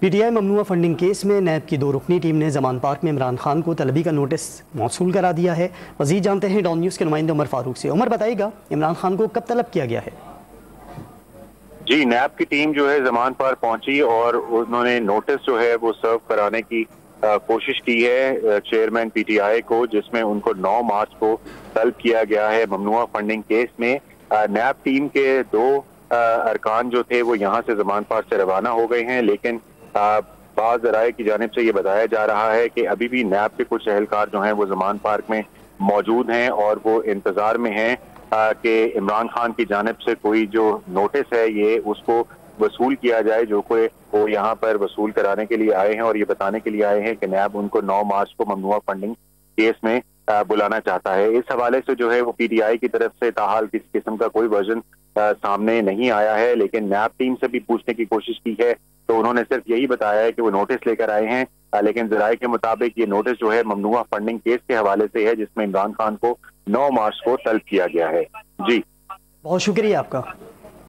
P T I ممنوعہ funding case میں نیب کی 2 رکنی ٹیم نے زمان پارک میں عمران خان کو طلبی کا نوٹس موصول کرا دیا ہے۔ مزید جانتے ہیں ڈان نیوز کے نمائندے عمر فاروق سے۔ عمر بتائیے گا عمران خان کو کب طلب کیا گیا ہے؟ جی، نیب کی ٹیم جو ہے زمان پارک پہنچی اور انہوں نے نوٹس جو ہے وہ سرو کرانے کی کوشش کی ہے چیئرمین پی ٹی آئی کو، جس میں ان کو 9 مارچ کو طلب کیا گیا ہے ممنوعہ فنڈنگ کیس میں۔ نیب ٹیم کے 2 ارکان جو تھے وہ یہاں سے زمان پارک سے روانہ ہو گئے ہیں، لیکن بعض ذرائع کی جانب سے یہ بتایا جا رہا ہے کہ ابھی بھی نیب کے کچھ اہلکار جو ہیں وہ زمان پارک میں موجود ہیں اور وہ انتظار میں ہیں کہ عمران خان کی جانب سے کوئی جو نوٹس ہے یہ اس کو وصول کیا جائے، جو کہ وہ یہاں پر وصول کرانے کے لیے آئے ہیں اور یہ بتانے کے لیے آئے ہیں کہ نیب ان کو 9 مارچ کو ممنوعہ فنڈنگ کیس میں بلانا چاہتا ہے۔ اس حوالے سے جو ہے وہ پی ٹی آئی کی طرف سے تاحال کسی قسم کا کوئی ورژن سامنے نہیں آیا ہے، لیکن نیب ٹیم سے بھی پوچھنے کی کوشش کی ہے تو انہوں نے صرف یہی بتایا ہے کہ وہ نوٹس لے کر آئے ہیں، لیکن ذرائع کے مطابق یہ نوٹس جو ہے ممنوعہ فنڈنگ کیس کے حوالے سے ہے، جس میں عمران خان کو 9 مارچ کو طلب کیا گیا ہے۔ جی بہت شکریہ آپ کا۔